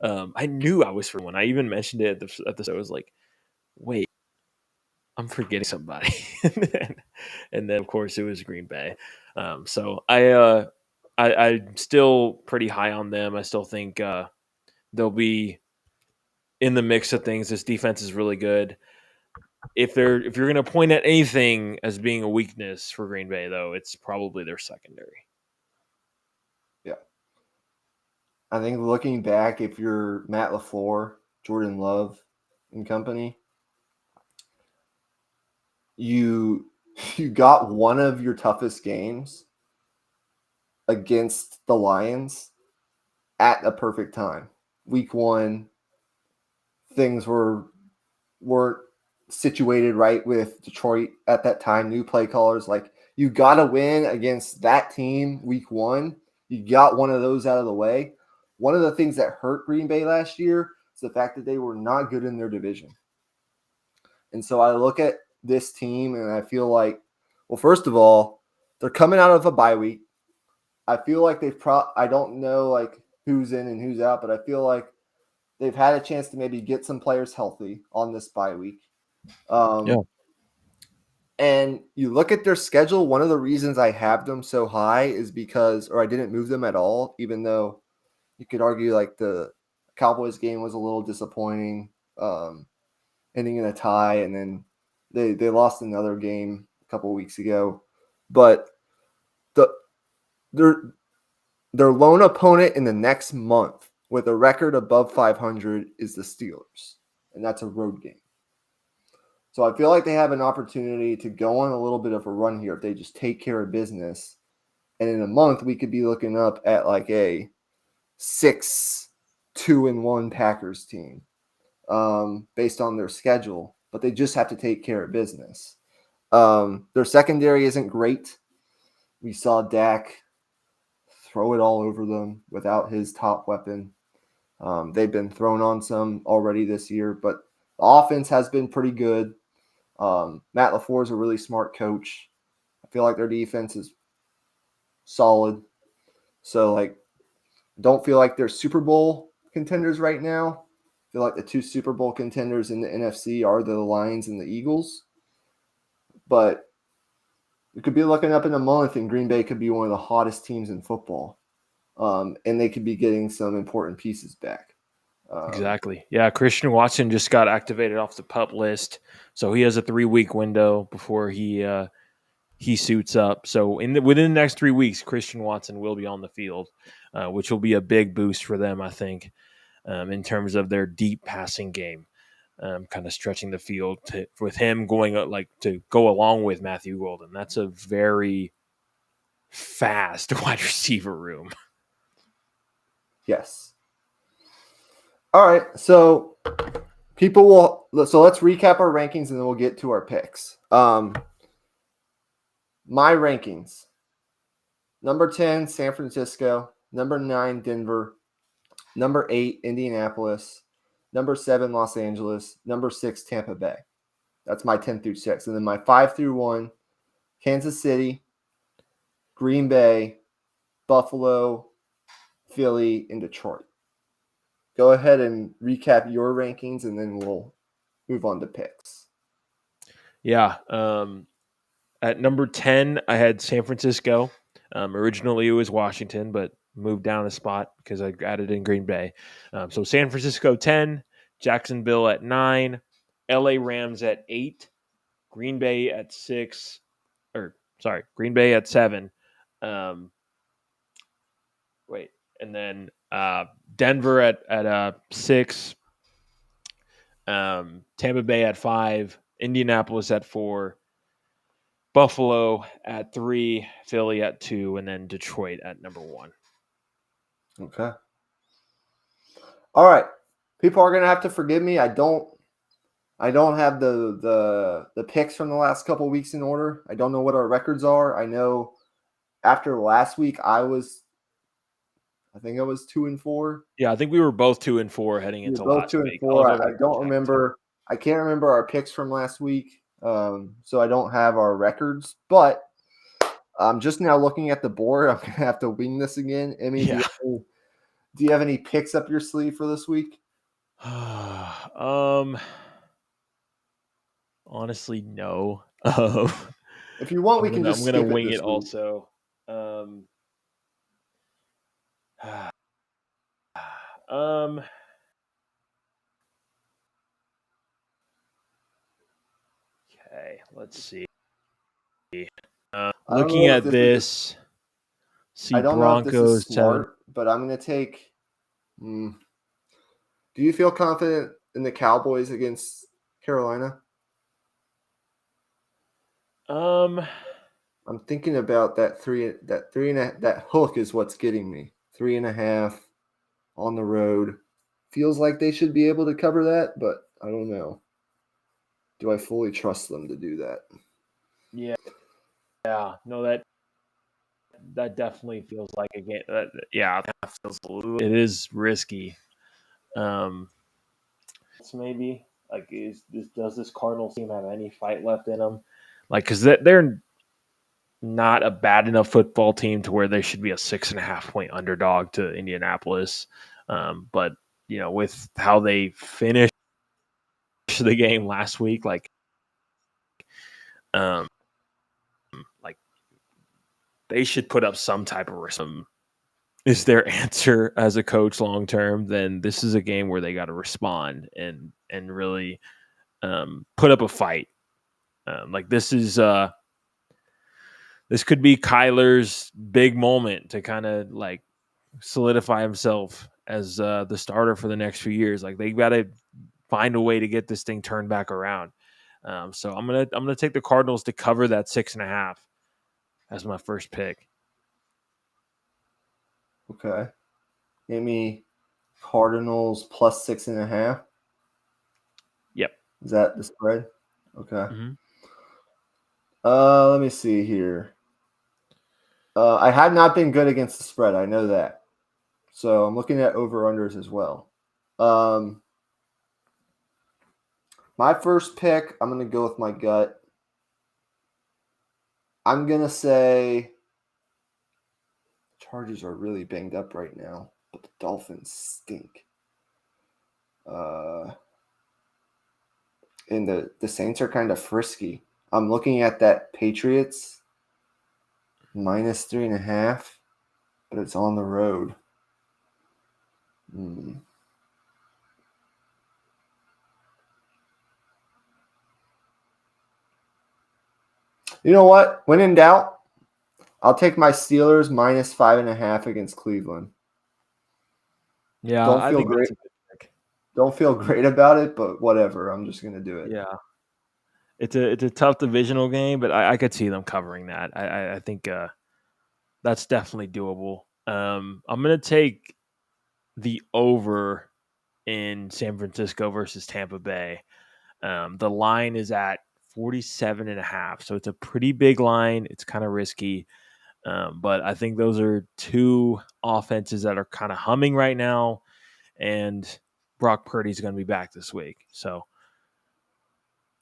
I knew I was for one. I even mentioned it at the. I was like, wait, I'm forgetting somebody, and then of course it was Green Bay. So I'm still pretty high on them. I still think they'll be in the mix of things. This defense is really good. If you're going to point at anything as being a weakness for Green Bay, though, it's probably their secondary. Yeah, I think looking back, if you're Matt LaFleur, Jordan Love, and company, you got one of your toughest games against the Lions at a perfect time. Week 1, things weren't situated right with Detroit at that time. New play callers, like you got to win against that team week 1. You got one of those out of the way. One of the things that hurt Green Bay last year is the fact that they were not good in their division. And so I look at this team and I feel like, well, first of all, they're coming out of a bye week. I feel like I don't know like who's in and who's out, but I feel like they've had a chance to maybe get some players healthy on this bye week. Yeah. And you look at their schedule, one of the reasons I have them so high is because, or I didn't move them at all, even though you could argue like the Cowboys game was a little disappointing, ending in a tie, and then they lost another game a couple of weeks ago. But their lone opponent in the next month with a record above 500 is the Steelers, and that's a road game. So I feel like they have an opportunity to go on a little bit of a run here if they just take care of business. And in a month, we could be looking up at like a 6-2-1 Packers team based on their schedule. But they just have to take care of business. Their secondary isn't great. We saw Dak throw it all over them without his top weapon. They've been thrown on some already this year, but the offense has been pretty good. Matt LaFleur is a really smart coach. I feel like their defense is solid. So, like, don't feel like they're Super Bowl contenders right now. I feel like the 2 Super Bowl contenders in the NFC are the Lions and the Eagles. But you could be looking up in a month, and Green Bay could be one of the hottest teams in football. And they could be getting some important pieces back. Exactly. Yeah, Christian Watson just got activated off the PUP list, so he has a 3-week window before he suits up. So within the next 3 weeks, Christian Watson will be on the field, which will be a big boost for them, I think, in terms of their deep passing game, kind of stretching the field with him going to go along with Matthew Golden. That's a very fast wide receiver room. Yes. All right, so let's recap our rankings and then we'll get to our picks. My rankings: number 10, San Francisco; number 9, Denver; number 8, Indianapolis; number 7, Los Angeles; number 6, Tampa Bay. That's my 10 through 6. And then my 5 through 1, Kansas City, Green Bay, Buffalo, Philly, and Detroit. Go ahead and recap your rankings, and then we'll move on to picks. Yeah. At number 10, I had San Francisco. Originally, it was Washington, but moved down a spot because I added in Green Bay. So San Francisco 10, Jacksonville at 9, LA Rams at 8, Green Bay at 6, Green Bay at 7. And then Denver at 6, Tampa Bay at 5, Indianapolis at 4, Buffalo at 3, Philly at 2, and then Detroit at number 1. Okay. All right. People are gonna have to forgive me. I don't have the picks from the last couple of weeks in order. I don't know what our records are. I know after last week I think I was 2-4. Yeah, I think we were both 2-4 heading into both last 2 and week. 4. I don't remember. I can't remember our picks from last week, so I don't have our records. But I'm just now looking at the board. I'm gonna have to wing this again. Emmy, Yeah. do you have any picks up your sleeve for this week? Honestly, no. If you want, we can just I'm gonna skip wing this it week. also. Okay, let's see. Looking at this, I don't know if this is Broncos 7. smart, but I'm going to take. Do you feel confident in the Cowboys against Carolina? I'm thinking about that that hook is what's getting me. 3.5 on the road. feels like they should be able to cover that, but I don't know. Do I fully trust them to do that? Yeah, no, that definitely feels like a game. That feels a little. It is risky. Maybe like does this Cardinals team have any fight left in them? Like, because they're not a bad enough football team to where they should be a 6.5 point underdog to Indianapolis. But with how they finished the game last week, um, like they should put up some type of risk. Is their answer as a coach long term? Then this is a game where they got to respond and really put up a fight. This could be Kyler's big moment to kind of like solidify himself as the starter for the next few years. Like they got to find a way to get this thing turned back around. So I'm gonna take the Cardinals to cover that 6.5 as my first pick. Okay. Give me Cardinals plus 6.5. Yep. Is that the spread? Okay. Mm-hmm. Let me see here. I have not been good against the spread. I know that. So I'm looking at over-unders as well. My first pick, I'm going to go with my gut. I'm going to say Chargers are really banged up right now, but the Dolphins stink. And the Saints are kind of frisky. I'm looking at that Patriots minus 3.5, but it's on the road. You know what? When in doubt, I'll take my Steelers minus 5.5 against Cleveland. Yeah, Don't I feel think great. that's a good pick. Don't feel great about it, but whatever. I'm just gonna do it. Yeah, it's a tough divisional game, but I could see them covering that. I think that's definitely doable. I'm gonna take the over in San Francisco versus Tampa Bay. The line is at 47.5, so it's a pretty big line. It's kind of risky, but I think those are two offenses that are kind of humming right now, and Brock Purdy's going to be back this week, so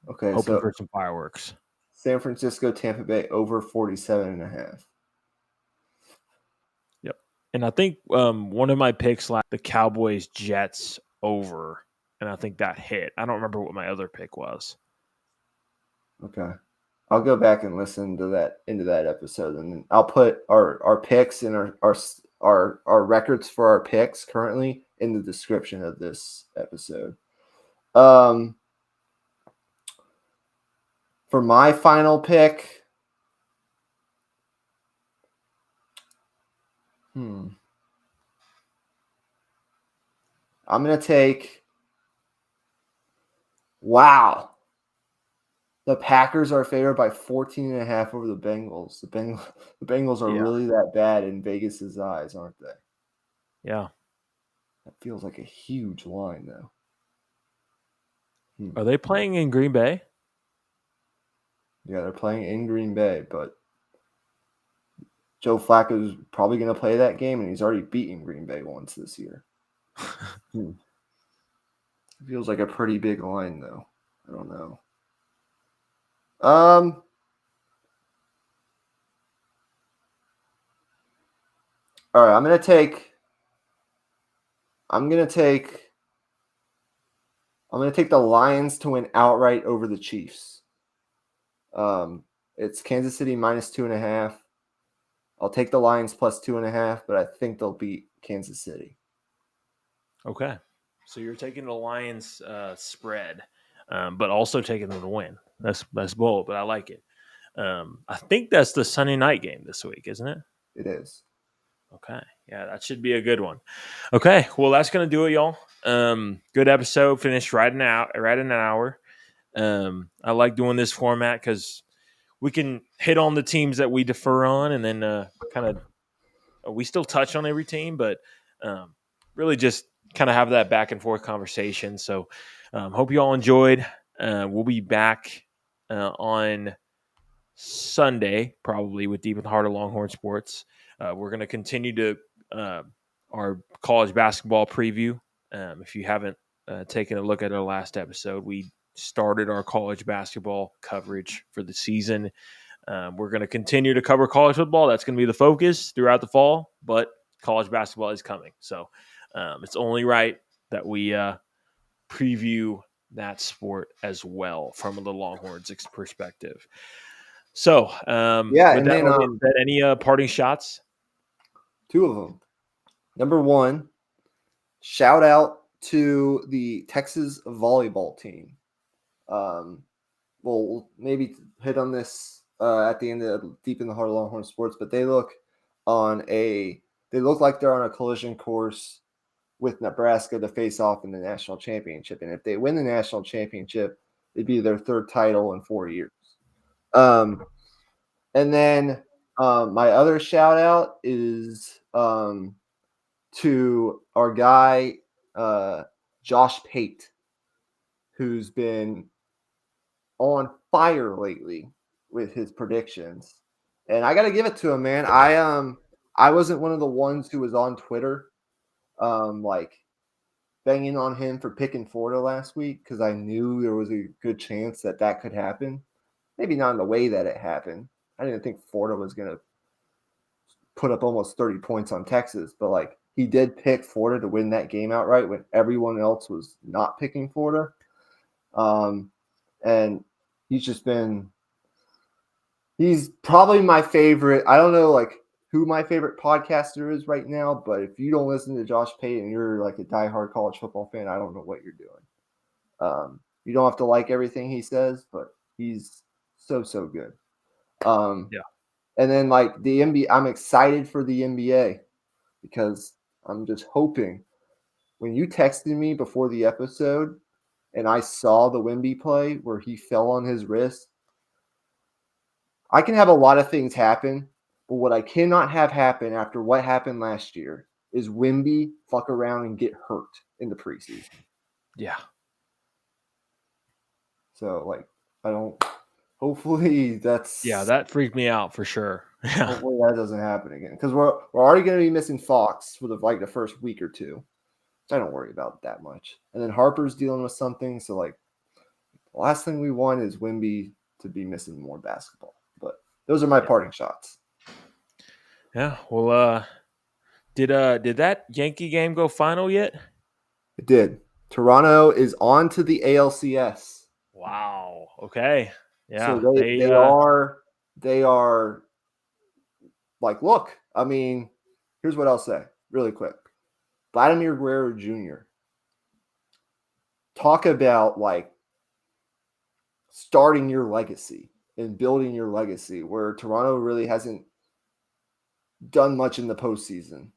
Okay, hoping so for some fireworks. San Francisco, Tampa Bay over 47.5. Yep, and I think one of my picks, like the Cowboys Jets over, and I think that hit. I don't remember what my other pick was. Okay. I'll go back and listen to that episode, and then I'll put our picks and our records for our picks currently in the description of this episode. For my final pick, I'm gonna take. Wow. The Packers are favored by 14.5 over the Bengals. The Bengals are really that bad in Vegas's eyes, aren't they? Yeah. That feels like a huge line, though. Are they playing in Green Bay? Yeah, they're playing in Green Bay, but Joe Flacco's probably going to play that game, and he's already beaten Green Bay once this year. It feels like a pretty big line, though. I don't know. All right, I'm gonna take the Lions to win outright over the Chiefs. It's Kansas City minus 2.5. I'll take the Lions plus 2.5, but I think they'll beat Kansas City. Okay, so you're taking the Lions spread, but also taking them to win. That's bold, but I like it. I think that's the Sunday night game this week, isn't it? It is. Okay, yeah, that should be a good one. Okay, well, that's gonna do it, y'all. Good episode. Finished right in an hour. I like doing this format because we can hit on the teams that we defer on, and then kind of we still touch on every team, but really just kind of have that back and forth conversation. So hope you all enjoyed. We'll be back on Sunday, probably with Deep in the Heart of Longhorn Sports. We're going to continue to our college basketball preview. If you haven't taken a look at our last episode, we started our college basketball coverage for the season. We're going to continue to cover college football. That's going to be the focus throughout the fall, but college basketball is coming. So it's only right that we preview that sport as well from the Longhorns' perspective. So, with and that then being said, any parting shots? 2 of them. Number 1, shout out to the Texas volleyball team. We'll maybe hit on this at the end of Deep in the Heart of Longhorn Sports, but they look like they're on a collision course with Nebraska to face off in the national championship. And if they win the national championship, it'd be their 3rd title in 4 years. And then my other shout out is to our guy, Josh Pate, who's been on fire lately with his predictions. And I got to give it to him, man. I wasn't one of the ones who was on Twitter like banging on him for picking Florida last week because I knew there was a good chance that could happen. Maybe not in the way that it happened. I didn't think Florida was going to put up almost 30 points on Texas, but like he did pick Florida to win that game outright when everyone else was not picking Florida. And he's probably my favorite. I don't know like who my favorite podcaster is right now, but if you don't listen to Josh Pate and you're like a diehard college football fan, I don't know what you're doing. You don't have to like everything he says, but he's so good. Yeah. And then like the NBA, I'm excited for the NBA because I'm just hoping when you texted me before the episode and I saw the Wemby play where he fell on his wrist, I can have a lot of things happen, but what I cannot have happen after what happened last year is Wemby fuck around and get hurt in the preseason. Yeah. So like hopefully that freaked me out for sure. Yeah. Hopefully that doesn't happen again because we're already going to be missing Fox for the first week or two. I don't worry about that much. And then Harper's dealing with something, so like the last thing we want is Wemby to be missing more basketball. But those are my parting shots. Yeah. Well, did that Yankee game go final yet? It did. Toronto is on to the ALCS. Wow. Okay. Yeah. So they are like, look, I mean, here's what I'll say really quick. Vladimir Guerrero Jr. Talk about like starting your legacy and building your legacy where Toronto really hasn't done much in the postseason.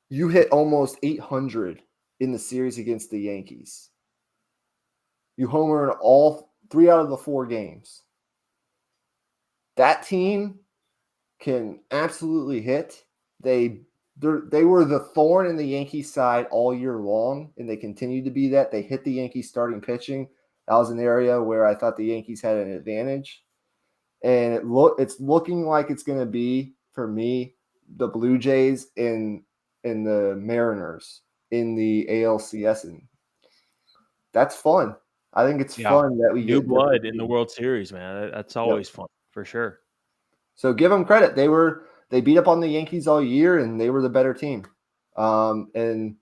You hit almost 800 in the series against the Yankees. You homer in all 3 out of the 4 games. That team can absolutely hit. They were the thorn in the Yankees side all year long, and they continue to be that. They hit the Yankees starting pitching. That was an area where I thought the Yankees had an advantage. And it's looking like it's going to be, for me, the Blue Jays and the Mariners in the ALCS. And that's fun. I think it's fun that we new get blood in the World Series, man. That's always fun for sure. So give them credit. They beat up on the Yankees all year, and they were the better team. And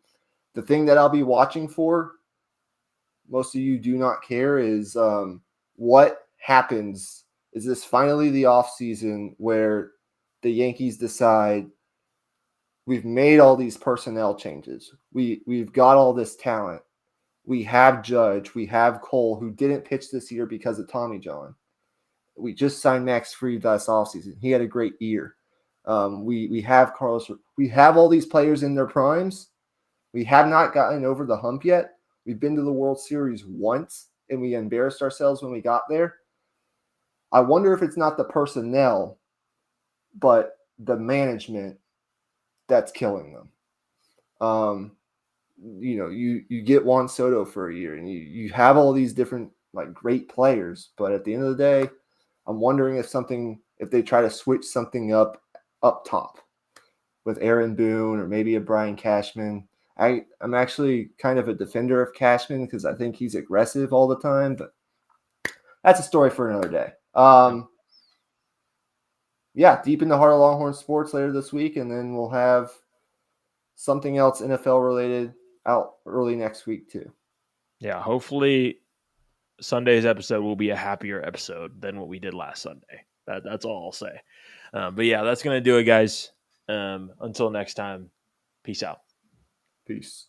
the thing that I'll be watching for, most of you do not care, is what happens. Is this finally the offseason where the Yankees decide we've made all these personnel changes. We've got all this talent. We have Judge. We have Cole, who didn't pitch this year because of Tommy John. We just signed Max Fried last offseason. He had a great year. We have Carlos. We have all these players in their primes. We have not gotten over the hump yet. We've been to the World Series once, and we embarrassed ourselves when we got there. I wonder if it's not the personnel, but the management that's killing them. You get Juan Soto for a year, and you have all these different like great players, but at the end of the day, I'm wondering if they try to switch something up top with Aaron Boone or maybe a Brian Cashman. I'm actually kind of a defender of Cashman because I think he's aggressive all the time, but that's a story for another day. Deep in the heart of Longhorn sports later this week, and then we'll have something else NFL related out early next week too. Yeah, hopefully Sunday's episode will be a happier episode than what we did last Sunday. That's all I'll say. But yeah, that's going to do it, guys. Until next time, peace out. Peace.